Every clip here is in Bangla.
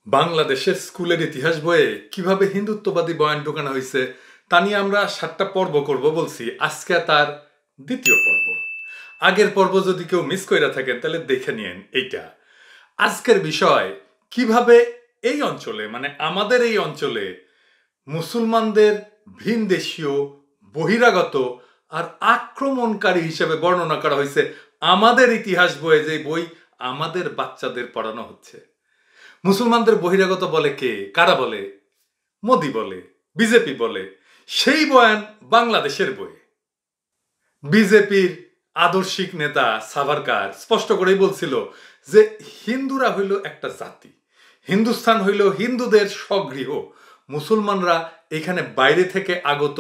বাংলাদেশের স্কুলের ইতিহাস বইয়ে কিভাবে হিন্দুত্ববাদী বয়ান ঢোকানো হয়েছে তা নিয়ে আমরা 7টা পর্ব করব বলছি। আজকে তার দ্বিতীয় পর্ব। আগের পর্ব যদি কেউ মিস কইরা থাকেন তাহলে দেখে নিন এইটা। আজকের বিষয় কিভাবে এই অঞ্চলে মানে আমাদের এই অঞ্চলে মুসলমানদের ভিনদেশীয় বহিরাগত আর আক্রমণকারী হিসেবে বর্ণনা করা হয়েছে আমাদের ইতিহাস বইয়ে, যে বই আমাদের বাচ্চাদের পড়ানো হচ্ছে। মুসলমানদের বহিরাগত বলে কে, কারা বলে? মোদি বলে, বিজেপি বলে। সেই বয়ান বাংলাদেশের বই। বিজেপির আদর্শিক নেতা সাভারকার স্পষ্ট করেই বলছিল যে হিন্দুরা হইল একটা জাতি, হিন্দুস্থান হইল হিন্দুদের স্বগৃহ, মুসলমানরা এখানে বাইরে থেকে আগত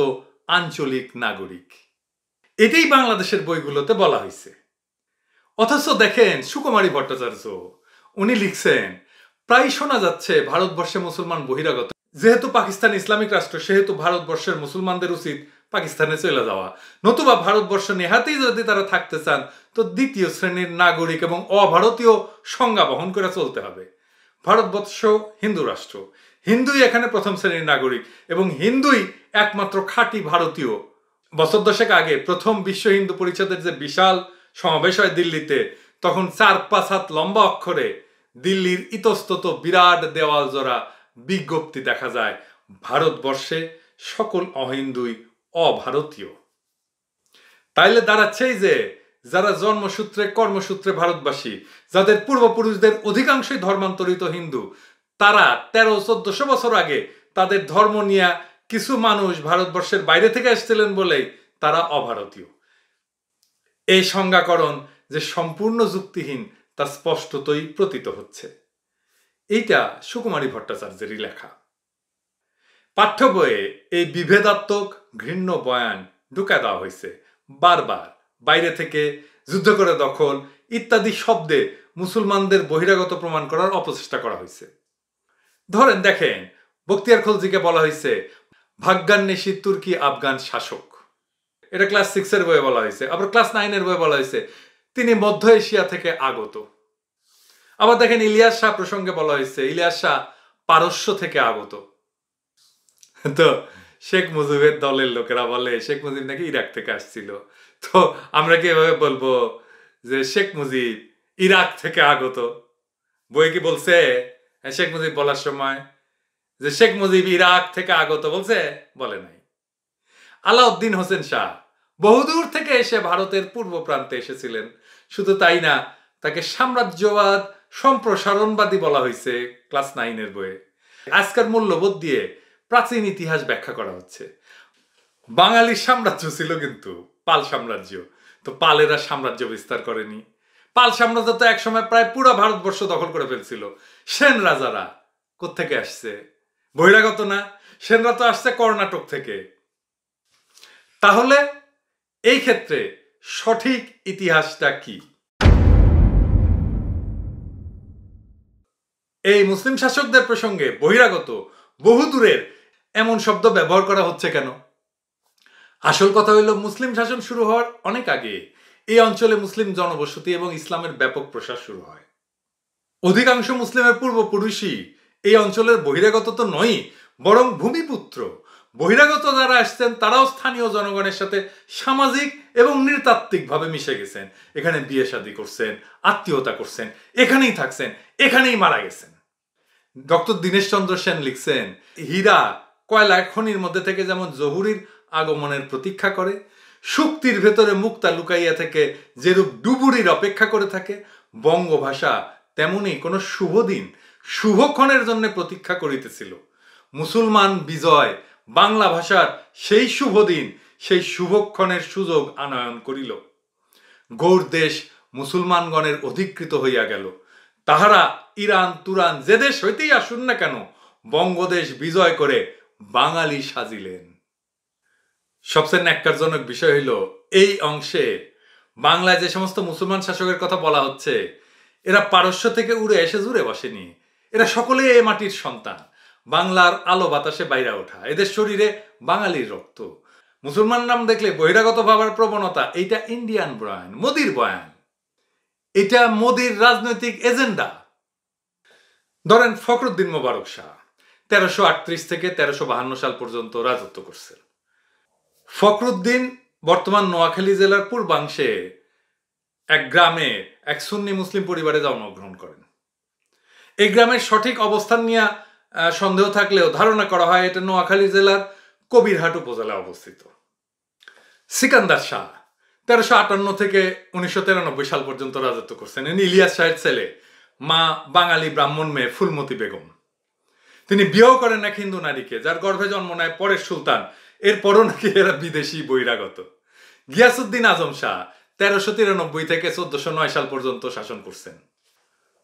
আঞ্চলিক নাগরিক। এটাই বাংলাদেশের বইগুলোতে বলা হয়েছে। অথচ দেখেন সুকুমারী ভট্টাচার্য উনি লিখছেন, প্রায় শোনা যাচ্ছে ভারতবর্ষে মুসলমান বহিরাগত। যেহেতু পাকিস্তান ইসলামিক রাষ্ট্র সেহেতু ভারতবর্ষের মুসলমানদের উচিত পাকিস্তানে চলে যাওয়া, নতুবা ভারতবর্ষ নেহাতেই যদি তারা থাকতে চান তো দ্বিতীয় শ্রেণীর নাগরিক এবং অভারতীয় সংজ্ঞা বহন করে চলতে হবে। ভারতবর্ষ হিন্দু রাষ্ট্র, হিন্দুই এখানে প্রথম শ্রেণীর নাগরিক এবং হিন্দুই একমাত্র খাঁটি ভারতীয়। বছর দশেক আগে প্রথম বিশ্ব হিন্দু পরিষদের যে বিশাল সমাবেশ হয় দিল্লিতে, তখন 4-5 হাত লম্বা অক্ষরে দিল্লির ইতস্তত বিরাট দেওয়াল জোড়া বিজ্ঞপ্তি দেখা যায়, ভারতবর্ষে সকল অহিন্দুই অভারতীয়। তাইলে দাঁড়াচ্ছেই যে যারা জন্মসূত্রে কর্মসূত্রে ভারতবাসী, যাদের পূর্বপুরুষদের অধিকাংশই ধর্মান্তরিত হিন্দু, তারা 1300-1400 বছর আগে তাদের ধর্ম নিয়ে কিছু মানুষ ভারতবর্ষের বাইরে থেকে এসেছিলেন বলেই তারা অভারতীয়। এই সংজ্ঞাকরণ যে সম্পূর্ণ যুক্তিহীন তা স্পষ্টতই প্রতীত হচ্ছে। এইটা সুকুমারী ভট্টাচার্যেরই লেখা। পাঠ্য বইয়ে এই বিভেদাত্মক ঘৃণ্য বয়ান ঢুকা দেওয়া হয়েছে বারবার। বাইরে থেকে যুদ্ধ করে দখল ইত্যাদি শব্দে মুসলমানদের বহিরাগত প্রমাণ করার অপচেষ্টা করা হয়েছে। ধরেন দেখেন, বখতিয়ার খলজিকে বলা হয়েছে ভাগ্যান্বেষী তুর্কি আফগান শাসক, এটা ক্লাস 6-এর বইয়ে বলা হয়েছে। আবার ক্লাস 9-এর বইয়ে বলা হয়েছে তিনি মধ্য এশিয়া থেকে আগত। আবার দেখেন ইলিয়াস শাহ প্রসঙ্গে বলা হয়েছে ইলিয়াস শাহ পারস্য থেকে আগত। তো শেখ মুজিবের দলের লোকেরা বলে শেখ মুজিব নাকি ইরাক থেকে আসছিল। তো আমরা কি এভাবে বলবো যে শেখ মুজিব ইরাক থেকে আগত? বই কি বলছে শেখ মুজিব বলার সময় যে শেখ মুজিব ইরাক থেকে আগত বলছে? বলে নাই। আলাউদ্দিন হোসেন শাহ বহুদূর থেকে এসে ভারতের পূর্ব প্রান্তে এসেছিলেন। শুধু তাই না, তাকে সাম্রাজ্যবাদ সম্প্রসারণবাদী বলা হয়েছে ক্লাস 9-এর বইয়ে। আজকের মূল্যবোধ দিয়ে প্রাচীন ইতিহাস ব্যাখ্যা করা হচ্ছে। বাঙালির সাম্রাজ্য ছিল কিন্তু পাল সাম্রাজ্য। তো পালেরা সাম্রাজ্য বিস্তার করেনি। পাল সাম্রাজ্য তো একসময় প্রায় পুরো ভারতবর্ষ দখল করে ফেলছিল। সেন রাজারা কোত্থেকে আসছে? বহিরাগত না, সেনরা তো আসছে কর্ণাটক থেকে। তাহলে এই ক্ষেত্রে সঠিক ইতিহাসটা কি? এই মুসলিম শাসকদের প্রসঙ্গে বহিরাগত, বহুদূরের এমন শব্দ ব্যবহার করা হচ্ছে কেন? আসল কথা হইল, মুসলিম শাসন শুরু হওয়ার অনেক আগে এই অঞ্চলে মুসলিম জনবসতি এবং ইসলামের ব্যাপক প্রসার শুরু হয়। অধিকাংশ মুসলিমের পূর্বপুরুষই এই অঞ্চলের বহিরাগত তো নয়, বরং ভূমিপুত্র। বহিরাগত যারা আসছেন তারাও স্থানীয় জনগণের সাথে সামাজিক এবং নৃতাত্ত্বিকভাবে মিশে গেছেন। এখানে বিয়ে শাদী করছেন, আত্মীয়তা করছেন, এখানেই থাকছেন, এখানেই মারা গেছেন। ডক্টর দীনেশ চন্দ্র সেন লিখছেন, হীরা কয়লা খনির মধ্যে থেকে যেমন জহুরির আগমনের প্রতীক্ষা করে, শুক্তির ভেতরে মুক্তা লুকাইয়া থেকে যেরূপ ডুবুরির অপেক্ষা করে থাকে, বঙ্গভাষা তেমনি কোনো শুভদিন শুভক্ষণের জন্য প্রতীক্ষা করিতেছিল। মুসলমান বিজয় বাংলা ভাষার সেই শুভদিন, সেই শুভক্ষণের সুযোগ আনয়ন করিল। গৌড় দেশ মুসলমানগণের অধিকৃত হইয়া গেল। তাহারা ইরান তুরান যে দেশ হইতেই আসুন না কেন, বঙ্গদেশ বিজয় করে বাঙালি সাজিলেন। সবচেয়ে ন্যাক্কারজনক বিষয় হইল, এই অংশে বাংলায় যে সমস্ত মুসলমান শাসকের কথা বলা হচ্ছে, এরা পারস্য থেকে উড়ে এসে জুড়ে বসেনি। এরা সকলেই এ মাটির সন্তান, বাংলার আলো বাতাসে বাইরা ওঠা। এদের শরীরে বাঙালির রক্ত। মুসলমান নাম দেখলে বহিরাগত ভাবার প্রবণতা, এইটা ইন্ডিয়ান বয়ান, মোদির বয়ান। এটা মোদির রাজনৈতিক এজেন্ডা। ধরেন ফখরুদ্দিন মোবারক শাহ 1338 থেকে 1352 সাল পর্যন্ত রাজত্ব করছেন। ফখরুদ্দিন বর্তমান নোয়াখালী জেলার পূর্বাংশে এক গ্রামে এক সুন্নি মুসলিম পরিবারে জন্মগ্রহণ করেন। এই গ্রামের সঠিক অবস্থান নিয়ে সন্দেহ থাকলেও ধারণা করা হয় এটা নোয়াখালী জেলার কবিরহাট উপজেলায় অবস্থিত। সিকান্দার শাহ 1358 থেকে 1993 সাল পর্যন্ত রাজত্ব করছেন। ইলিয়াস শাহের ছেলে, মা বাঙালি ব্রাহ্মণ মেয়ে ফুলমতি বেগম। তিনি বিয়েও করেন এক হিন্দু নারীকে, যার গর্ভে জন্ম নেয় পরের সুলতান। এরপরও নাকি এরা বিদেশি বহিরাগত। গিয়াসউদ্দিন আজম শাহ 1393 থেকে 1409 সাল পর্যন্ত শাসন করছেন।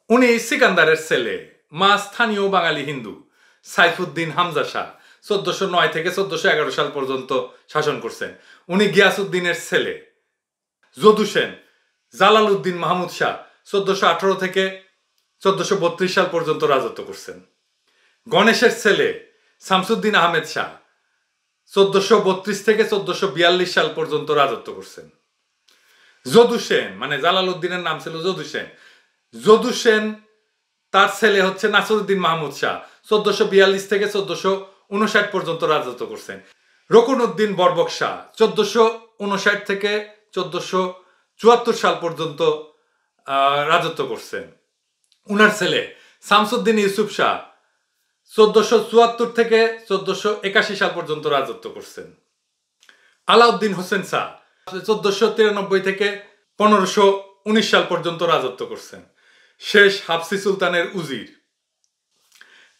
উনি সিকান্দারের ছেলে, মা স্থানীয় বাঙালি হিন্দু। সাইফুদ্দিন হামজা শাহ 1409 থেকে 1411 সাল পর্যন্ত শাসন করছেন। উনি গিয়াসউদ্দিনের ছেলে। যদুসেন জালালউদ্দিন মাহমুদ শাহ 1418 থেকে 1432 সাল পর্যন্ত রাজত্ব করছেন। গণেশের ছেলে শামসুদ্দিন আহমেদ শাহ 1432 থেকে 1442 সাল পর্যন্ত রাজত্ব করছেন। যদুসেন মানে জালালউদ্দিনের নাম ছিল যদুসেন। যদুসেন তার ছেলে হচ্ছে নাসিরউদ্দিন মাহমুদ শাহ 1442 থেকে 1459 পর্যন্ত রাজত্ব করছেন। রকুনউদ্দিন বরবক শাহ 1459 থেকে 1474 সাল পর্যন্ত রাজত্ব করছেন। উনার ছেলে শামসুদ্দিন ইউসুফ শাহ 1474 থেকে 1481 সাল পর্যন্ত রাজত্ব করছেন। আলাউদ্দিন হোসেন শাহ 1493 থেকে 1519 সাল পর্যন্ত রাজত্ব করছেন। শেষ হাফসি সুলতানের উজির।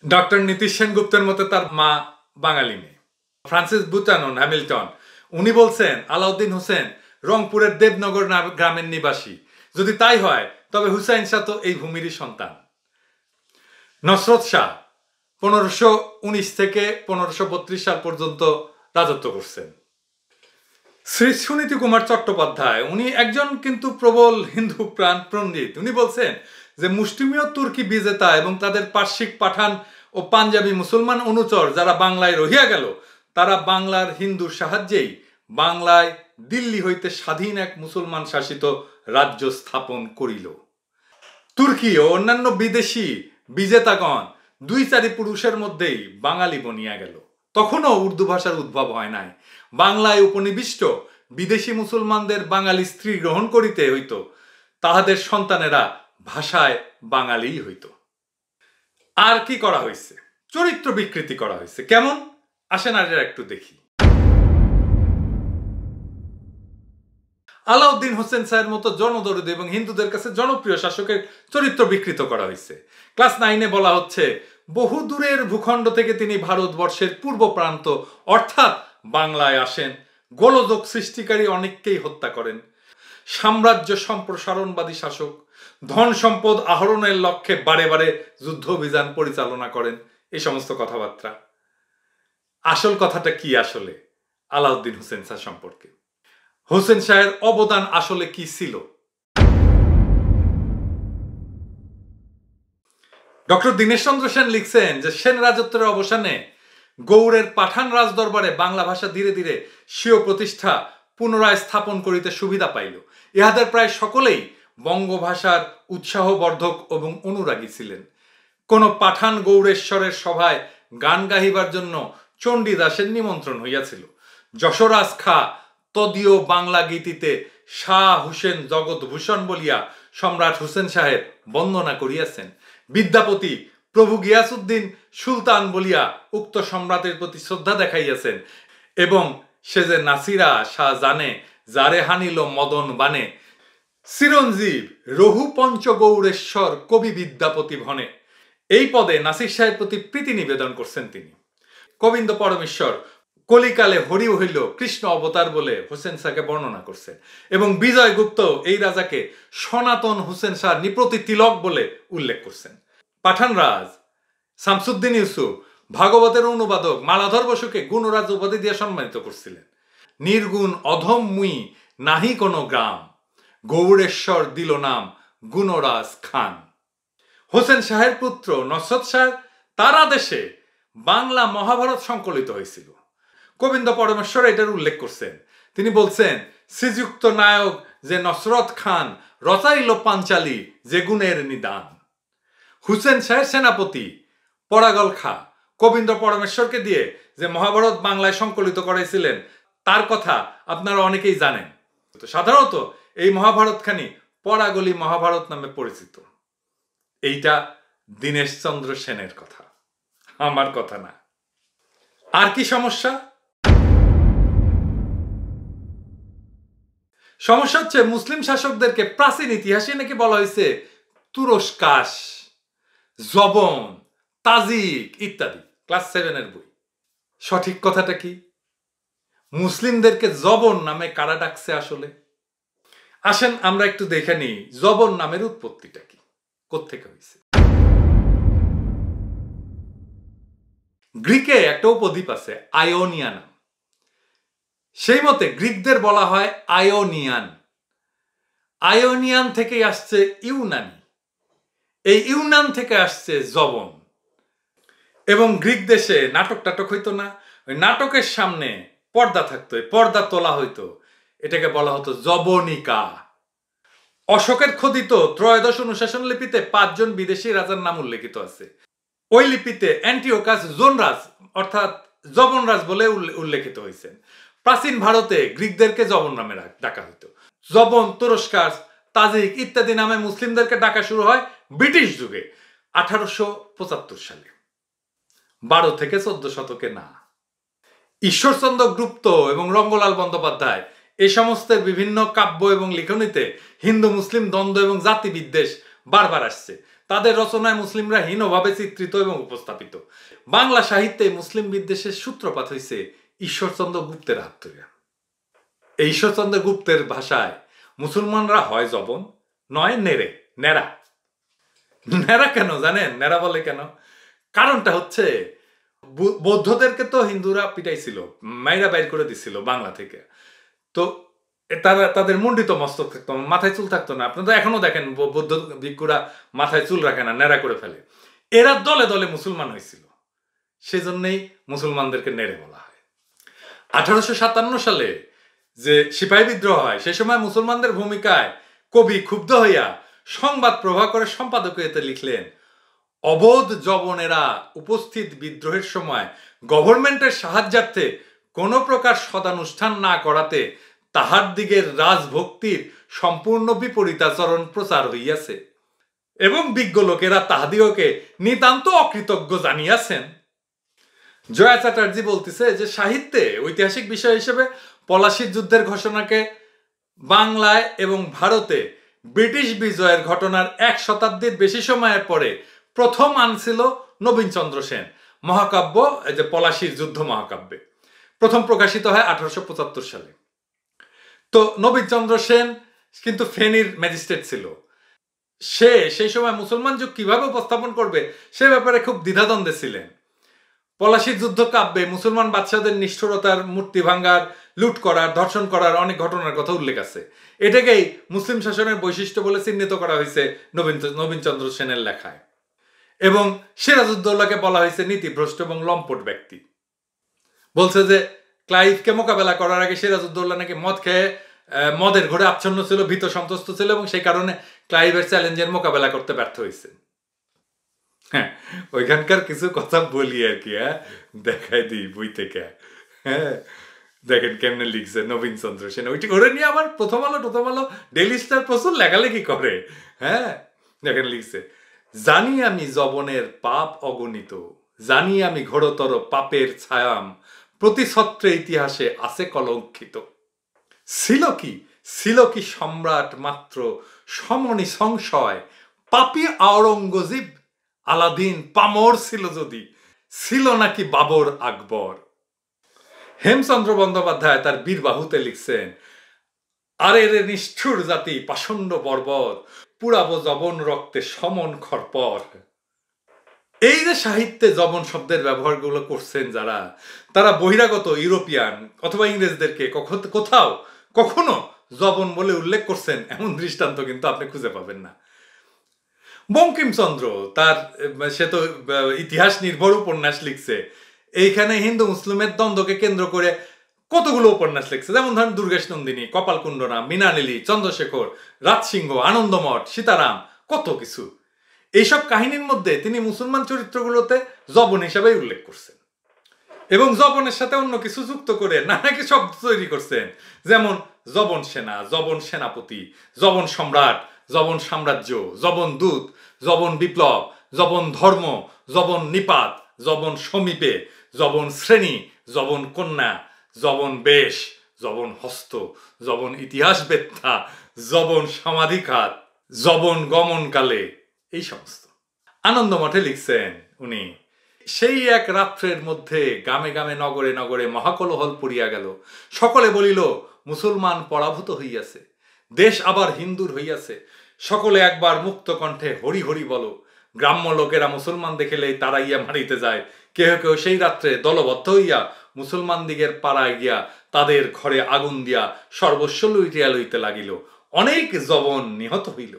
ডক্টর নীতিশ সেনগুপ্তের মতে তার মা বাঙালি মেয়ে। ফ্রান্সিস বুচানন হ্যামিল্টন উনি বলছেন আলাউদ্দিন হোসেন রংপুরের দেবনগর গ্রামের নিবাসী। যদি তাই হয় তবে হুসাইন শাহ তো এই ভূমিরই সন্তান। নসরত শাহ 1519 থেকে 1532 সাল পর্যন্ত রাজত্ব করছেন। শ্রী সুনীতি কুমার চট্টোপাধ্যায় উনি একজন কিন্তু প্রবল হিন্দু প্রাণ পণ্ডিত। উনি বলছেন যে মুষ্টিমেয় তুর্কি বিজেতা এবং তাদের পার্শ্বিক পাঠান ও পাঞ্জাবি মুসলমান অনুচর যারা বাংলায় রহিয়া গেল, তারা বাংলার হিন্দুর সাহায্যেই বাংলায় দিল্লি হইতে স্বাধীন এক মুসলমান শাসিত রাজ্য স্থাপন করিল। তুর্কি ও অন্যান্য বিদেশি বিজেতাগণ 2-4 পুরুষের মধ্যেই বাঙালি বনিয়া গেল। তখনও উর্দু ভাষার উদ্ভব হয় নাই। বাংলায় উপনিবিষ্ট বিদেশি মুসলমানদের বাঙালি স্ত্রী গ্রহণ করিতে হইত, তাহাদের সন্তানেরা ভাষায় বাঙালি হইত। আর কি করা হয়েছে? চরিত্র বিকৃতি করা হয়েছে। কেমন? আসেন আর একটু দেখি। আলাউদ্দিন হোসেন শাহের মতো জনদরদী এবং হিন্দুদের কাছে জনপ্রিয় শাসকের চরিত্র বিকৃত করা হয়েছে। ক্লাস 9-এ বলা হচ্ছে বহু দূরের ভূখণ্ড থেকে তিনি ভারতবর্ষের পূর্ব প্রান্ত অর্থাৎ বাংলায় আসেন, গোলযোগ সৃষ্টিকারী অনেককেই হত্যা করেন, সাম্রাজ্য সম্প্রসারণবাদী শাসক, ধন সম্পদ আহরণের লক্ষ্যে বারে বারে যুদ্ধ অভিযান পরিচালনা করেন, এই সমস্ত কথাবার্তা। আসল কথাটা কি আসলে আলাউদ্দিন হোসেন শাহ সম্পর্কে? হোসেন শাহের অবদান আসলে কি ছিল? ডক্টর দীনেশ চন্দ্র সেন লিখছেন যে সেন রাজত্বের অবসানে গৌড়ের পাঠান রাজদরবারে বাংলা ভাষা ধীরে ধীরে স্বীয় প্রতিষ্ঠা পুনরায় স্থাপন করিতে সুবিধা পাইল। ইহাদের প্রায় সকলেই বঙ্গভাষার উৎসাহবর্ধক এবং অনুরাগী ছিলেন। কোন পাঠান গৌড়েশ্বরের সভায় গান গাহিবার জন্য চণ্ডীদাসের নিমন্ত্রণ হইয়াছিল। যশোরাজ খা তদীয় বাংলা গীতিতে শাহ হুসেন জগৎভূষণ বলিয়া সম্রাট হোসেন শাহের বন্দনা করিয়াছেন। বিদ্যাপতি প্রভু গিয়াসউদ্দিন সুলতান বলিয়া উক্ত সম্রাটের প্রতি শ্রদ্ধা দেখাইয়াছেন এবং সে যে নাসিরা শাহ জানে যারে হানিল মদন বানে, চিরঞ্জীব রঘু পঞ্চগৌড়েশ্বর কবি বিদ্যাপতি ভনে, এই পদে নাসির শাহের প্রতি প্রীতি নিবেদন করছেন তিনি। গোবিন্দ পরমেশ্বর কলিকালে হরি হইল কৃষ্ণ অবতার বলে হোসেন শাহকে বর্ণনা করছেন এবং বিজয় গুপ্ত এই রাজাকে সনাতন হোসেন শাহ নিপ্রতি তিলক বলে উল্লেখ করছেন। পাঠান রাজ শামসুদ্দিন ইউসুফ ভাগবতের অনুবাদক মালাধর বসুকে গুণরাজ উপাধি দিয়ে সম্মানিত করছিলেন। নির্গুণ অধম মুই নাহি কোনো গ্রাম, গৌড়েশ্বর দিল নাম গুণরাজ খান। হোসেন শাহের পুত্র নসরত শাহ তার আদেশে বাংলা মহাভারত সংকলিত হয়েছিল। গোবিন্দ পরমেশ্বর এটার উল্লেখ করছেন। তিনি বলছেন শ্রীযুক্ত নায়ক যে নসরত খান রচাইল পাঞ্চালী যে গুণের নিদান। হুসেন শাহের সেনাপতি পরাগল খা কবীন্দ্র পরমেশ্বরকে দিয়ে যে মহাভারত বাংলায় সংকলিত করেছিলেন তার কথা আপনারা অনেকেই জানেন। তো সাধারণত এই মহাভারতখানি পরাগলি মহাভারত নামে পরিচিত। এইটা দীনেশ চন্দ্র সেনের কথা, আমার কথা না। আর কি সমস্যা? সমস্যা হচ্ছে মুসলিম শাসকদেরকে প্রাচীন ইতিহাসে নাকি বলা হয়েছে তুরস্কাস, জবন, তাজিক ইত্যাদি। ক্লাস 7 বই। সঠিক কথাটা কি? মুসলিমদেরকে জবন নামে কারা ডাকছে আসলে? আসেন আমরা একটু দেখে নিই জবন নামের উৎপত্তিটা কি, কোত্থেকে হয়েছে। গ্রিকে একটা উপদ্বীপ আছে আয়োনিয়া নাম। সেই মতে গ্রিকদের বলা হয় আয়োনিয়ান। আয়োনিয়ান থেকে আসছে ইউনানি, এই ইউনান থেকে আসছে জবন। এবং গ্রিক দেশে নাটক টাটক হইতো না, ওই নাটকের সামনে পর্দা থাকতো, পর্দা তোলা হইতো, এটাকে বলা হতো জবনিকা। অশোকের খোদিত ত্রয়োদশ অনুশাসন লিপিতে 5 জন বিদেশি রাজার নাম উল্লেখিত আছে। ওই লিপিতে অ্যান্টিওকাস জোনরাজ অর্থাৎ জবনরাজ বলে উল্লেখিত হয়েছেন। প্রাচীন ভারতে গ্রিকদেরকে জবন নামে ডাকা হইতো। জবন, তুরস্কাস, তাজিক ইত্যাদি নামে মুসলিমদেরকে ডাকা শুরু হয় ব্রিটিশ যুগে 1875 সালে, 12 থেকে 14 শতকে না। ঈশ্বরচন্দ্র গুপ্ত এবং রঙ্গলাল বন্দ্যোপাধ্যায় এই সমস্ত বিভিন্ন কাব্য এবং লিখনীতে হিন্দু মুসলিম দ্বন্দ্ব এবং জাতি বিদ্বেষ বারবার আসছে। তাদের রচনায় মুসলিমরা হীনভাবে চিত্রিত এবং উপস্থাপিত। বাংলা সাহিত্যে মুসলিম বিদ্বেষের সূত্রপাত হয়েছে ঈশ্বরচন্দ্র গুপ্তের হাত ধরে। এই ঈশ্বরচন্দ্র গুপ্তের ভাষায় মুসলমানরা হয় জবন, নয় নেড়ে, নেড়া। নেড়া কেন জানেন? নেড়া বলে কেন? কারণটা হচ্ছে বৌদ্ধদেরকে তো হিন্দুরা পিটাইছিল, মাইরা বাইর করে দিছিল বাংলা থেকে। তো তারা তাদের মণ্ডিত মস্তক থাকতো, মাথায় চুল থাকতো না। আপনারা তো এখনো দেখেন বৌদ্ধ ভিক্ষুরা মাথায় চুল রাখে না, নেড়া করে ফেলে। এরা দলে দলে মুসলমান হয়েছিল, সেজন্যই মুসলমানদেরকে নেড়ে বলা হয়। 1857 সালে যে সিপাহী বিদ্রোহ হয়, সে সময় মুসলমানদের ভূমিকায় কবি ক্ষুব্ধ হইয়া সংবাদ প্রভাকরে সম্পাদকীয়তে লিখলেন, অবোধ জবনেরা উপস্থিত বিদ্রোহের সময় গভর্নমেন্টের সাহায্যার্থে কোন প্রকার সদানুষ্ঠান না করাতে তাহার দিগের রাজভক্তির সম্পূর্ণ বিপরীতাচরণ প্রচার হইয়াছে এবং বিজ্ঞ লোকেরা তাহাদিগকে নিতান্ত অকৃতজ্ঞ জানিয়াছেন। জয়া চ্যাটার্জি বলতেছে যে সাহিত্যে ঐতিহাসিক বিষয় হিসেবে পলাশীর যুদ্ধের ঘোষণাকে বাংলায় এবং ভারতে ব্রিটিশ বিজয়ের ঘটনার 1 শতাব্দীর বেশি সময়ের পরে প্রথম আনছিল নবীনচন্দ্র সেন। মহাকাব্য এই যে পলাশীর যুদ্ধ মহাকাব্যে প্রথম প্রকাশিত হয় 1875 সালে। তো নবীনচন্দ্র সেন কিন্তু ফেনীর ম্যাজিস্ট্রেট ছিল। সে সেই সময় মুসলমান যুগ কিভাবে উপস্থাপন করবে সে ব্যাপারে খুব দ্বিধাদ্বন্দ্বে ছিলেন। পলাশীর যুদ্ধ কাব্যে মুসলমান বাদশাদের নিষ্ঠুরতার, মূর্তি ভাঙ্গার, লুট করার, ধর্ষণ করার অনেক ঘটনার কথা উল্লেখ আছে। এটাকেই মুসলিম শাসনের বৈশিষ্ট্য বলে চিহ্নিত করা হয়েছে নবীনচন্দ্র সেনের লেখায়। এবং সিরাজউদ্দৌলাকে বলা হয়েছে নীতিভ্রষ্ট এবং লম্পট ব্যক্তি। বলছে যে ক্লাইভকে মোকাবেলা করার আগে সিরাজউদ্দৌলা নাকি মদ খেয়ে মদের ঘরে আচ্ছন্ন ছিল, ভীত সন্ত্রস্ত ছিল এবং সেই কারণে ক্লাইভের চ্যালেঞ্জের মোকাবেলা করতে ব্যর্থ হয়েছে। হ্যাঁ, ওইখানকার কিছু কথা বলি আর কি। দেখাই দিই বই থেকে। হ্যাঁ, দেখেন কেমনে লিখছে নবীনচন্দ্র সেন। ওইটি করে নিয়ে আমার প্রথম আলো ডেইলি স্টার প্রচুর লেখালেখি করে। হ্যাঁ, দেখেন লিখছে, জানি আমি জবনের পাপ অগণিত, জানি আমি ঘোরতর পাপের ছায়াম, প্রতিছত্রে ইতিহাসে আছে কলঙ্কিত। ছিল কি সম্রাট মাত্র সমনি সংশয়, পাপী আওরঙ্গজীব আলাদিন পামর ছিল যদি, ছিল নাকি বাবর আকবর। হেমচন্দ্র বন্দ্যোপাধ্যায় তার বীরবাহুতে লিখছেন, আরে রে নিষ্ঠুর জাতি পাষণ্ড বর্বর, পুরাবো জবন রক্তে সমন খরপর। এই যে সাহিত্যে জবন শব্দের ব্যবহারগুলো করছেন যারা, তারা বহিরাগত ইউরোপিয়ান অথবা ইংরেজদেরকে কোথাও কখনো জবন বলে উল্লেখ করছেন এমন দৃষ্টান্ত কিন্তু আপনি খুঁজে পাবেন না। বঙ্কিমচন্দ্র সে তো ইতিহাস নির্ভর উপন্যাস লিখছে, এইখানে হিন্দু মুসলিমের দ্বন্দ্বকে কেন্দ্র করে কতগুলো উপন্যাস লিখছে। যেমন ধরেন দুর্গেশ নন্দিনী, কপালকুণ্ডনা, মীনালিনী, চন্দ্রশেখর, রাজসিংহ, আনন্দমঠ, সীতারাম, কত কিছু। এইসব কাহিনীর মধ্যে তিনি মুসলমান চরিত্রগুলোতে জবন হিসাবে উল্লেখ করছেন এবং জবনের সাথে অন্য কিছু যুক্ত করে নানাকে শব্দ তৈরি করছেন, যেমন জবন সেনা, জবন সেনাপতি, জবন সম্রাট, জবন সাম্রাজ্য, জবন দূত, জবন বিপ্লব, জবন ধর্ম, জবন নিপাত, জবন সমীপে, জবন শ্রেণী, জবন কন্যা, জবন বেশ, জবন হস্ত, জবন ইতিহাস বেত্তা, জবন সমাধিঘাত, জবন গমনকালে, এই সমস্ত। আনন্দমঠে লিখছেন উনি, সেই এক রাত্রের মধ্যে গ্রামে গ্রামে নগরে নগরে মহাকলহল পড়িয়া গেল। সকলে বলিল মুসলমান পরাভূত হইয়াছে, দেশ আবার হিন্দুর হইয়াছে। সকলে একবার মুক্ত কণ্ঠে হরি হরি বলো। গ্রাম্য লোকেরা মুসলমান দেখিলেই তাড়াইয়া মারিতে যায়। কেহ কেউ সেই রাত্রে দলবদ্ধ হইয়া মুসলমান দিগের পাড়ায় গিয়া তাদের ঘরে আগুন দিয়া সর্বস্ব লুইটিয়া লইতে লাগিল। অনেক জবন নিহত হইল।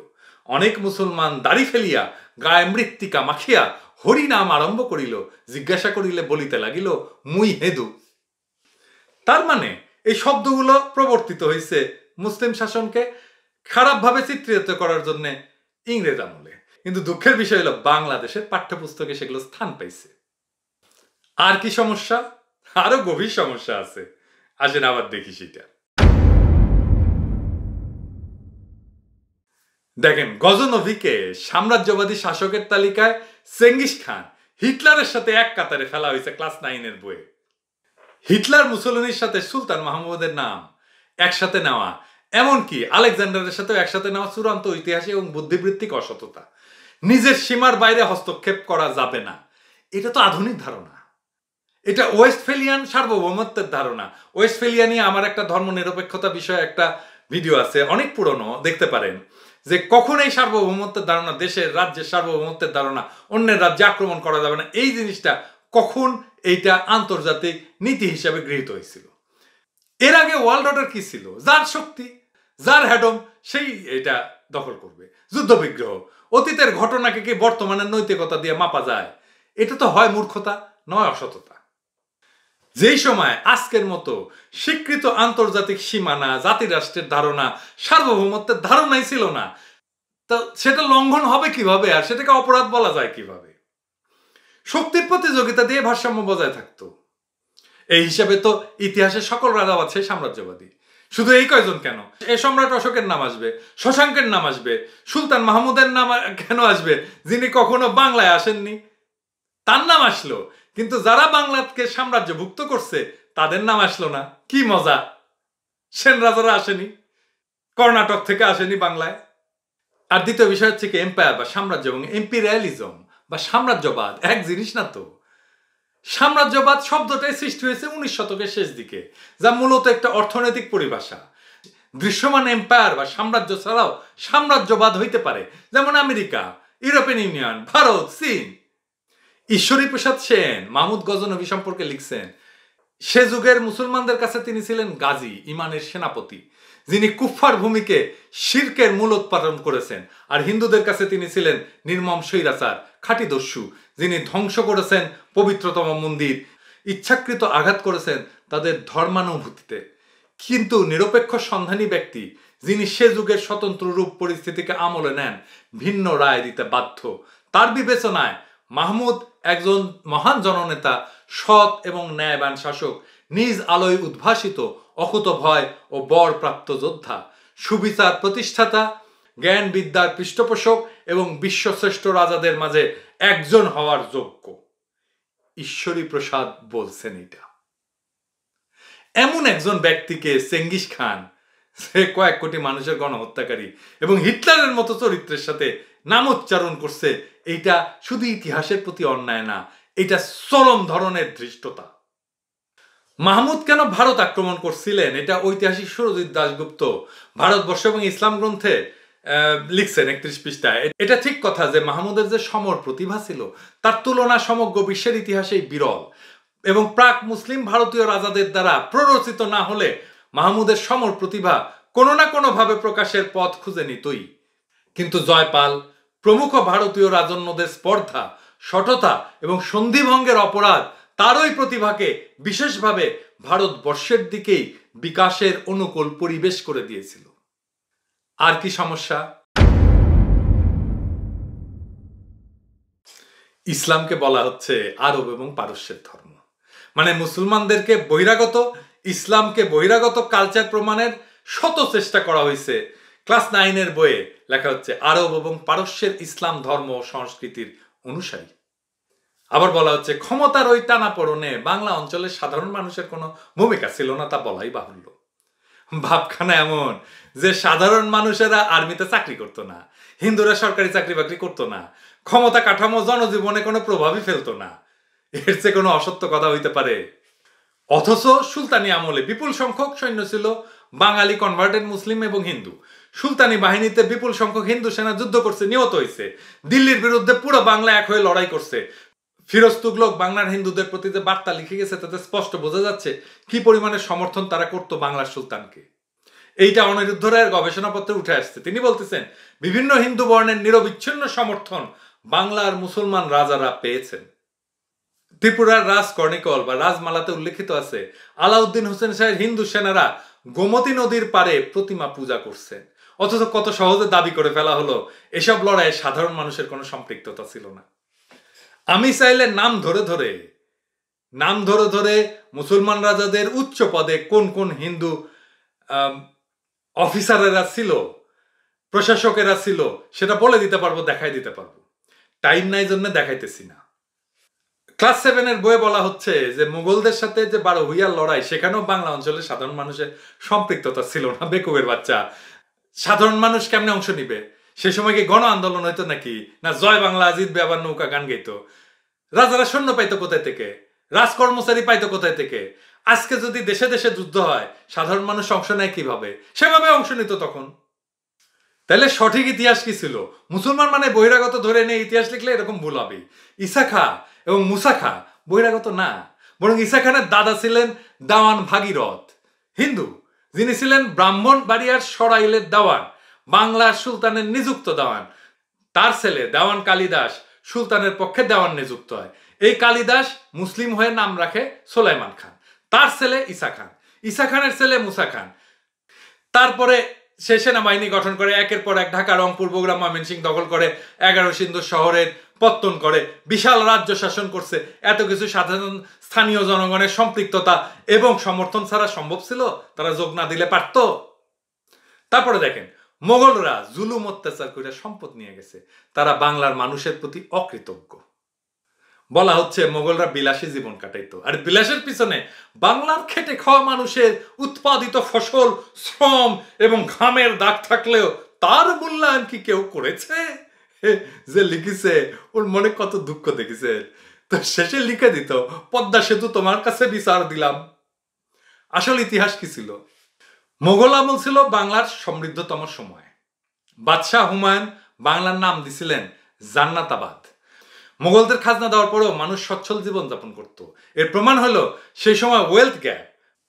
অনেক মুসলমান দাড়ি ফেলিয়া গায়ে মৃত্তিকা মাখিয়া হরি নাম আরম্ভ করিল। জিজ্ঞাসা করিলে বলিতে লাগিল মুই হেদু। তার মানে এই শব্দগুলো প্রবর্তিত হয়েছে মুসলিম শাসনকে খারাপভাবে চিত্রিত করার জন্য ইংরেজ আমলে, কিন্তু দুঃখের বিষয় হলো বাংলাদেশের পাঠ্যপুস্তকে সেগুলো স্থান পাইছে। আর কি সমস্যা? আরো গভীর সমস্যা আছে, আসেন আবার দেখি সেটা। দেখেন, গজনভিকে সাম্রাজ্যবাদী শাসকের তালিকায় চেঙ্গিস খান হিটলারের সাথে এক কাতারে ফেলা হয়েছে ক্লাস 9-এর বইয়ে। হিটলার মুসলিনের সাথে সুলতান মাহমুদের নাম একসাথে নেওয়া, এমনকি আলেকজান্ডারের সাথে একসাথে নেওয়া চূড়ান্ত ঐতিহাসিক এবং বুদ্ধিবৃত্তিক অসততা। নিজের সীমার বাইরে হস্তক্ষেপ করা যাবে না, এটা তো আধুনিক ধারণা। এটা ওয়েস্টফেলিয়ান সার্বভৌমত্বের ধারণা। ওয়েস্টফেলিয়া নিয়ে আমার একটা ধর্মনিরপেক্ষতা বিষয়ে একটা ভিডিও আছে, অনেক পুরনো, দেখতে পারেন, যে কখন এই সার্বভৌমত্বের ধারণা, দেশের রাজ্যের সার্বভৌমত্বের ধারণা, অন্যের রাজ্যে আক্রমণ করা যাবে না, এই জিনিসটা কখন এইটা আন্তর্জাতিক নীতি হিসাবে গৃহীত হয়েছিল। এর আগে ওয়ার্ল্ড অর্ডার কি ছিল? যার শক্তি, যার হ্যাডম, সেই এটা দখল করবে। যুদ্ধ বিগ্রহ, অতীতের ঘটনাকে কি বর্তমানের নৈতিকতা দিয়ে মাপা যায়? এটা তো হয় মূর্খতা, নয় অসততা। যেই সময় আজকের মতো স্বীকৃত আন্তর্জাতিক সীমানা, জাতিরাষ্ট্রের ধারণা, সার্বভৌমত্বের ধারণাই ছিল না, তা সেটা লঙ্ঘন হবে কিভাবে, আর সেটাকে অপরাধ বলা যায় কিভাবে? শক্তির প্রতিযোগিতা দিয়ে ভারসাম্য বজায় থাকতো। এই হিসাবে তো ইতিহাসের সকল রাজা আছে সাম্রাজ্যবাদী। শুধু এই কয়জন কেন, এ সম্রাট অশোকের নাম আসবে, শশাঙ্কের নাম আসবে, সুলতান মাহমুদের নাম কেন আসবে, যিনি কখনো বাংলায় আসেননি, তার নাম আসলো। কিন্তু যারা বাংলাকে সাম্রাজ্যভুক্ত করছে তাদের নাম আসলো না। কি মজা! সেন রাজারা আসেনি, কর্ণাটক থেকে আসেনি বাংলায়। আর দ্বিতীয় বিষয় হচ্ছে কি, এম্পায়ার বা সাম্রাজ্য এবং এম্পিরিয়ালিজম বা সাম্রাজ্যবাদ এক জিনিস না তো। সাম্রাজ্যবাদ শব্দটাই সৃষ্টি হয়েছে 19 শতকের শেষ দিকে, যা মূলত একটা অর্থনৈতিক পরিভাষা। দৃশ্যমান এম্পায়ার বা সাম্রাজ্য ছাড়াও সাম্রাজ্যবাদ হইতে পারে, যেমন আমেরিকা, ইউরোপিয়ান ইউনিয়ন, ভারত, চীন। ঈশ্বরী প্রসাদ সেন মাহমুদ গজনভি সম্পর্কে লিখছেন, সে যুগের মুসলমানদের কাছে তিনি ছিলেন গাজী, ইমানের সেনাপতি, যিনি কুফফার ভূমিকে শিরকের মূলোৎপাদন করেছেন। আর হিন্দুদের কাছে তিনি ছিলেন নির্মম স্বৈরাচার, খাঁটি দস্যু, যিনি ধ্বংস করেছেন পবিত্রতম মন্দির, ইচ্ছাকৃত আঘাত করেছেন তাদের ধর্মানুভূতিতে। কিন্তু নিরপেক্ষ সন্ধানী ব্যক্তি, যিনি সে যুগের স্বতন্ত্র রূপ পরিস্থিতিকে আমলে নেন, ভিন্ন রায় দিতে বাধ্য। তার বিবেচনায় মাহমুদ একজন মহান জননেতা, সৎ এবং ন্যায়বান শাসক, নিজ আলোয় উদ্ভাসিত, অকুত ভয় ও বরপ্রাপ্ত যোদ্ধা, সুবিচার প্রতিষ্ঠাতা, জ্ঞান বিদ্যার পৃষ্ঠপোষক এবং বিশ্বশ্রেষ্ঠ রাজাদের মাঝে একজন হওয়ার যোগ্য। ঈশ্বরী প্রসাদ বলছেন এটা। এমন একজন ব্যক্তিকে চেঙ্গিস খান, সে কয়েক কোটি মানুষের গণহত্যাকারী এবং হিটলারের মতো চরিত্রের সাথে নাম উচ্চারণ করছে, এইটা শুধু ইতিহাসের প্রতি অন্যায় না, এটা চরম ধরনের ধৃষ্টতা। মাহমুদ কেন ভারত আক্রমণ করছিলেন, এটা ঐতিহাসিক সুরজিৎ দাশগুপ্ত ভারতবর্ষ এবং ইসলাম গ্রন্থে লিখছেন 31 পৃষ্ঠায়। এটা ঠিক কথা যে মাহমুদের যে সমর প্রতিভা ছিল, তার তুলনা সমগ্র বিশ্বের ইতিহাসেই বিরল এবং প্রাক মুসলিম ভারতীয় রাজাদের দ্বারা প্ররোচিত না হলে মাহমুদের সমর প্রতিভা কোনো না কোনো ভাবে প্রকাশের পথ খুঁজে নিতই। কিন্তু জয়পাল প্রমুখ ভারতীয় রাজন্যদের স্পর্ধা, শঠতা এবং সন্ধিভঙ্গের অপরাধ তার ওই প্রতিভাকে বিশেষভাবে ভারতবর্ষের দিকেই বিকাশের অনুকূল পরিবেশ করে দিয়েছিল। আর কি সমস্যা? ইসলামকে বলা হচ্ছে আরব এবং পারস্যের ধর্ম, মানে মুসলমানদেরকে বহিরাগত, ইসলামকে বহিরাগত কালচার প্রমাণের শত চেষ্টা করা হয়েছে। ক্লাস 9-এর বইয়ে লেখা হচ্ছে আরব এবং পারস্যের ইসলাম ধর্ম ও সংস্কৃতির অনুসারী। আবার বলা হচ্ছে ক্ষমতার ওই টানাপোড়েনে বাংলা অঞ্চলের সাধারণ মানুষের কোনো ভূমিকা ছিল না, তা বলাই বাহুল্য। ভাবখানা এমন যে সাধারণ মানুষেরা আর্মিতে চাকরি করতো না, হিন্দুরা সরকারি চাকরি বাকরি করতো না, ক্ষমতা কাঠামো জনজীবনে কোনো প্রভাবই ফেলতো না। এর চেয়ে কোনো অসত্য কথা হইতে পারে? অথচ সুলতানি আমলে বিপুল সংখ্যক সৈন্য ছিল বাঙালি, কনভার্টেড মুসলিম এবং হিন্দু। সুলতানি বাহিনীতে বিপুল সংখ্যক হিন্দু সেনা যুদ্ধ করছে, নিহত হয়েছে। দিল্লির বিরুদ্ধে পুরো বাংলা এক হয়ে লড়াই করছে। ফিরোজ তুগলক বাংলার হিন্দুদের প্রতি যে বার্তা লিখে গেছে তাতে স্পষ্ট বোঝা যাচ্ছে কি পরিমাণে সমর্থন তারা করতো বাংলার সুলতানকে। এইটা অনিরুদ্ধ রায়ের গবেষণাপত্রে উঠে আসছে। তিনি বলতেছেন বিভিন্ন হিন্দু বর্ণের নিরবিচ্ছিন্ন সমর্থন বাংলার মুসলমান রাজারা পেয়েছেন। ত্রিপুরার রাজ কর্ণিকল বা রাজমালাতে উল্লেখিত আছে আলাউদ্দিন হোসেন শাহের হিন্দু সেনারা গোমতী নদীর পারে প্রতিমা পূজা করছেন। অথচ কত সহজে দাবি করে ফেলা হলো এসব লড়াইয়ে সাধারণ মানুষের কোনো সম্পৃক্ততা ছিল না। আমি চাইলে নাম ধরে ধরে মুসলমান রাজাদের উচ্চ পদে কোন কোন হিন্দু অফিসারেরা ছিল, প্রশাসকেরা ছিল, সেটা বলে দিতে পারবো, দেখাই দিতে পারবো। টাইম নাই জন্য দেখাইতেছি না। ক্লাস 7-এর বইয়ে বলা হচ্ছে যে মুঘলদের সাথে যে 12 ভূঁইয়ার লড়াই, সেখানেও বাংলা অঞ্চলের সাধারণ মানুষের সম্পৃক্ততা ছিল না। বেকুবের বাচ্চা, সাধারণ মানুষ কেমনে অংশ নিবে? সে সময় কি গণ আন্দোলন হইতো নাকি? না জয় বাংলা জিতবে আবার নৌকা গান গাইতো? রাজারা সৈন্য পাইতো কোথায় থেকে? রাজকর্মচারী পাইতো কোথায় থেকে? আজকে যদি দেশে দেশে যুদ্ধ হয়, সাধারণ মানুষ অংশ নেয় কিভাবে? সেভাবে অংশ নিত তখন। তাহলে সঠিক ইতিহাস কি ছিল? মুসলমান মানে বহিরাগত ধরে নিয়ে ইতিহাস লিখলে এরকম ভুল হবে। ঈসা খাঁ এবং মুসা খাঁ বহিরাগত না, বরং ঈসা খানের দাদা ছিলেন দেওয়ান ভাগীরথ, হিন্দু, যিনি ছিলেন ব্রাহ্মণবাড়িয়ার সরাইলের দেওয়ান, বাংলার সুলতানের নিযুক্ত দেওয়ান। তার ছেলে দেওয়ান কালিদাস সুলতানের পক্ষে দেওয়ান নিযুক্ত হয়। এই কালিদাস মুসলিম হয়ে নাম রাখে সোলাইমান খান। তার ছেলে ঈসা খান, ঈসা খানের ছেলে মুসা খান। তারপরে সে সেনাবাহিনী গঠন করে, একের পর এক ঢাকা, রংপুর, বগুড়া, ময়মনসিংহ দখল করে, 11 সিন্ধু শহরের পত্তন করে, বিশাল রাজ্য শাসন করছে। এত কিছু সাধারণ স্থানীয় জনগণের সম্পৃক্ততা এবং সমর্থন ছাড়া সম্ভব ছিল? তারা যোগ না দিলে পারত? তারপরে দেখেন মোগলরা জুলুম অত্যাচার করে সম্পদ নিয়ে গেছে, তারা বাংলার মানুষের প্রতি অকৃতজ্ঞ। বলা হচ্ছে মোগলরা বিলাসী জীবন কাটাইতো, আর বিলাসের পিছনে বাংলার খেটে খাওয়া মানুষের উৎপাদিত ফসল, শ্রম এবং ঘামের দাগ থাকলেও তার মূল্যায়ন কি কেউ করেছে? যে লিখেছে ওর মনে কত দুঃখ দেখেছে, তো শেষে লিখে দিত পদ্মা সেতু তোমার কাছে বিচার দিলাম। আসল ইতিহাস কি ছিল? মোগল আমল ছিল বাংলার সমৃদ্ধতম সময়। বাদশাহ হুমায়ুন বাংলার নাম দিছিলেন জান্নাতাবাদ। মোগলদের খাজনা দেওয়ার পরেও মানুষ সচ্ছল জীবনযাপন করত। এর প্রমাণ হলো সেই সময় ওয়েলথ গ্যাপ,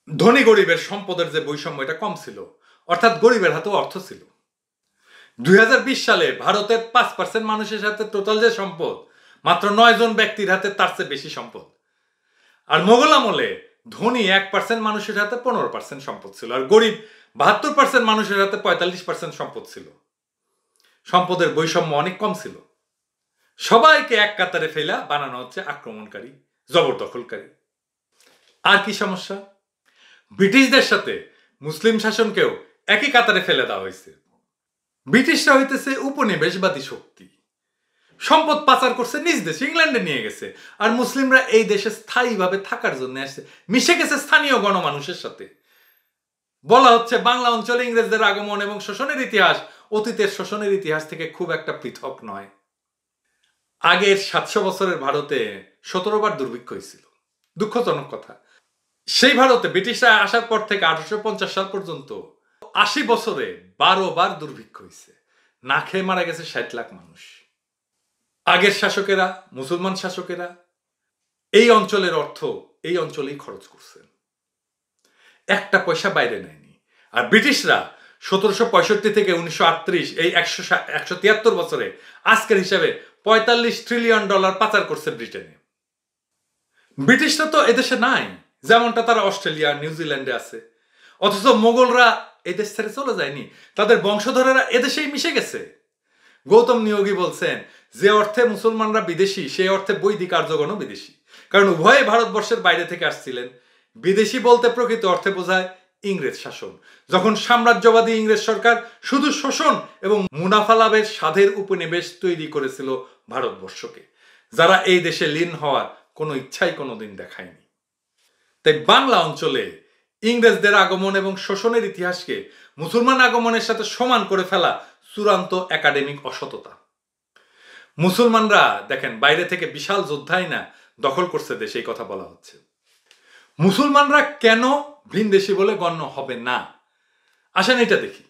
ধনী গরিবের সম্পদের যে বৈষম্য, এটা কম ছিল, অর্থাৎ গরিবের হাতেও অর্থ ছিল। 2020 সালে ভারতের 5% মানুষের সাথে টোটাল যে সম্পদ, মাত্র 9 জন ব্যক্তির হাতে তার চেয়ে বেশি সম্পদ। আর মোগল আমলে ধনী 1% মানুষের হাতে 15% সম্পদ ছিল, আর গরিব 72% মানুষের হাতে 45% সম্পদ ছিল। সম্পদের বৈষম্য অনেক কম ছিল। সবাইকে এক কাতারে ফেলা বানানো হচ্ছে আক্রমণকারী, জবরদখলকারী। আর কি সমস্যা? ব্রিটিশদের সাথে মুসলিম শাসনকেও একই কাতারে ফেলে দেওয়া হয়েছে। ব্রিটিশরা হইতেছে উপনিবেশবাদী শক্তি, সম্পদ পাচার করছে নিজ দেশে, ইংল্যান্ডে নিয়ে গেছে, আর মুসলিমরা এই দেশে স্থায়ীভাবে থাকার জন্য আসছে, মিশে গেছে স্থানীয় গণমানুষের সাথে। বলা হচ্ছে বাংলা অঞ্চলে ইংরেজদের আগমন এবং শোষণের ইতিহাস অতীতের শোষণের ইতিহাস থেকে খুব একটা পৃথক নয়। আগের 700 বছরের ভারতে 17 বার দুর্ভিক্ষ হয়েছিল। দুঃখজনক কথা, সেই ভারতে ব্রিটিশরা আসার পর থেকে 1850 সাল পর্যন্ত 80 বছরে 12 বার দুর্ভিক্ষ হয়েছে। না খেয়ে মারা গেছে 60 লাখ মানুষ। আগের শাসকেরা, মুসলমান শাসকেরা এই অঞ্চলের অর্থ এই অঞ্চলেই খরচ করছেন, একটা পয়সা বাইরে নেয়নি। আর ব্রিটিশরা 1765 থেকে 1938 এই 173 বছরে আজকের হিসাবে $45 ট্রিলিয়ন পাচার করছে ব্রিটেনে। ব্রিটিশরা তো এদেশে নাই, যেমনটা তারা অস্ট্রেলিয়া, নিউজিল্যান্ডে আছে। অথচ মোগলরা এদেশ ছেড়ে চলে যায়নি, তাদের বংশধরেরা এদেশেই মিশে গেছে। গৌতম নিয়োগী বলছেন যে অর্থে মুসলমানরা বিদেশি সেই অর্থে বৈদিক আর্যগণও বিদেশি, কারণ উভয়ে ভারতবর্ষের বাইরে থেকে আসছিলেন। বিদেশি বলতে প্রকৃত অর্থে বোঝায় ইংরেজ শাসন, যখন সাম্রাজ্যবাদী ইংরেজ সরকার শুধু শোষণ এবং মুনাফা লাভের স্বাদের উপনিবেশ তৈরি করেছিল ভারতবর্ষকে, যারা এই দেশে লীন হওয়ার কোনো ইচ্ছাই কোনোদিন দেখায়নি। তাই বাংলা অঞ্চলে ইংরেজদের আগমন এবং শোষণের ইতিহাসকে মুসলমান আগমনের সাথে সমান করে ফেলা চূড়ান্ত একাডেমিক অসততা। মুসলমানরা দেখেন বাইরে থেকে বিশাল যোদ্ধাই না দখল করছে দেশে, এই কথা বলা হচ্ছে। মুসলমানরা কেন ভিনদেশী বলে গণ্য হবে না? আসেন এটা দেখি।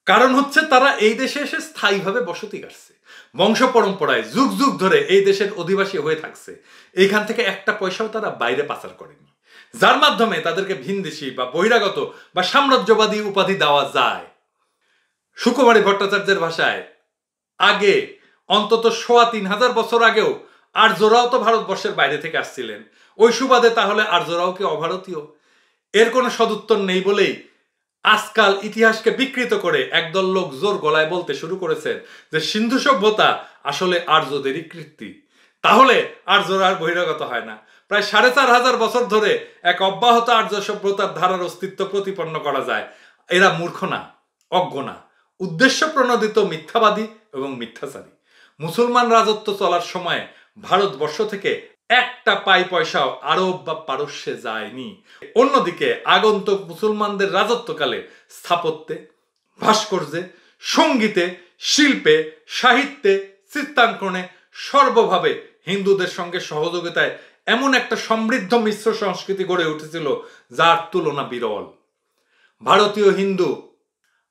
কারণ হচ্ছে তারা এই দেশে এসে স্থায়ীভাবে বসতি কাটছে, বংশ পরম্পরায় যুগ যুগ ধরে এই দেশের অধিবাসী হয়ে থাকছে। এইখান থেকে একটা পয়সাও তারা বাইরে পাচার করেনি, যার মাধ্যমে তাদেরকে ভিনদেশী বা বহিরাগত বা সাম্রাজ্যবাদী উপাধি দেওয়া যায়। সুকুমারী ভট্টাচার্যের ভাষায় আগে অন্তত ৩,৫০০ বছর আগেও আর্যরাও তো ভারতবর্ষের বাইরে থেকে আসছিলেন। ওই সুবাদে তাহলে আর্যরাও কি অভারতীয়? এর কোনো সদুত্তর নেই বলেই আজকাল ইতিহাসকে বিকৃত করে একদল লোক জোর গলায় বলতে শুরু করেছেন যে সিন্ধু সভ্যতা আসলে আর্যদেরই কৃতি। তাহলে আর্যরা আর বহিরাগত হয় না। প্রায় ৪,৫০০ বছর ধরে এক অব্যাহত আর্য সভ্যতার ধারার অস্তিত্ব প্রতিপন্ন করা যায়। এরা মূর্খ না, অজ্ঞ না, উদ্দেশ্য প্রণোদিত মিথ্যাবাদী এবং মিথ্যাচারী। মুসলমান রাজত্ব চলার সময় ভারতবর্ষ থেকে একটা পয়সাও আরব বা পারস্যে যায়নি। অন্যদিকে আগন্তুক মুসলমানদের রাজত্বকালে স্থাপত্যে, ভাস্কর্যে, সঙ্গীতে, শিল্পে, সাহিত্যে, চিত্রাঙ্কনে সর্বভাবে হিন্দুদের সঙ্গে সহযোগিতায় এমন একটা সমৃদ্ধ মিশ্র সংস্কৃতি গড়ে উঠেছিল যার তুলনা বিরল। ভারতীয় হিন্দু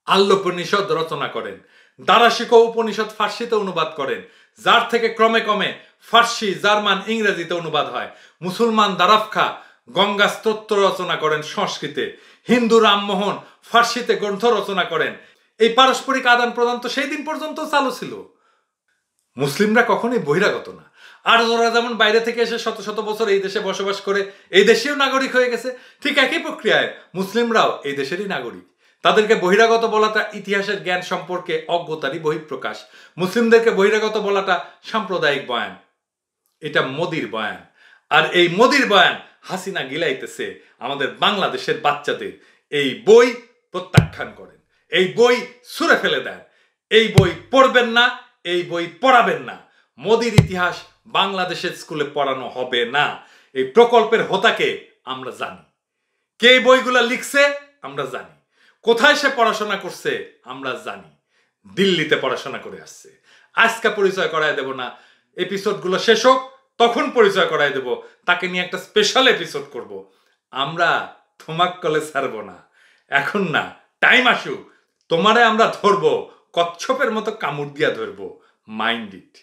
আল্লোপনিষদ রচনা করেন, দারাশিকো উপনিষদ ফার্সিতে অনুবাদ করেন, যার থেকে ক্রমে ক্রমে ফার্সি, জার্মান, ইংরেজিতে অনুবাদ হয়। মুসলমান দারাফখা গঙ্গা স্তোত্র রচনা করেন সংস্কৃতে, হিন্দু রামমোহন ফার্সিতে গ্রন্থ রচনা করেন। এই পারস্পরিক আদান প্রদান তো সেই দিন পর্যন্ত চালু ছিল। মুসলিমরা কখনোই বহিরাগত না। আর্যরা যেমন বাইরে থেকে এসে শত শত বছর এই দেশে বসবাস করে এই দেশেও নাগরিক হয়ে গেছে, ঠিক একই প্রক্রিয়ায় মুসলিমরাও এই দেশেরই নাগরিক। তাদেরকে বহিরাগত বলাটা ইতিহাসের জ্ঞান সম্পর্কে অজ্ঞতারই বহিঃপ্রকাশ। মুসলিমদেরকে বহিরাগত বলাটা সাম্প্রদায়িক বয়ান, এটা মোদির বয়ান। আর এই মোদির বয়ান হাসিনা গিলাইতেছে আমাদের বাংলাদেশের বাচ্চাদের। এই বই প্রত্যাখ্যান করেন, এই বই ছুঁড়ে ফেলে দেন, এই বই পড়বেন না, এই বই পড়াবেন না। মোদির ইতিহাস বাংলাদেশের স্কুলে পড়ানো হবে না। এই প্রকল্পের হোতাকে আমরা জানি, কে বইগুলা লিখছে আমরা জানি, কোথায় সে পড়াশোনা করছে আমরা জানি। দিল্লিতে পড়াশোনা করে আসছে। আজকে পরিচয় করায় দেব না, এপিসোডগুলো শেষ হোক তখন পরিচয় করায় দেব। তাকে নিয়ে একটা স্পেশাল এপিসোড করব। আমরা থমাক্কলে ছাড়বো না, এখন না, টাইম আসুক তোমারে আমরা ধরবো, কচ্ছপের মতো কামড় দিয়া ধরবো। Mind it.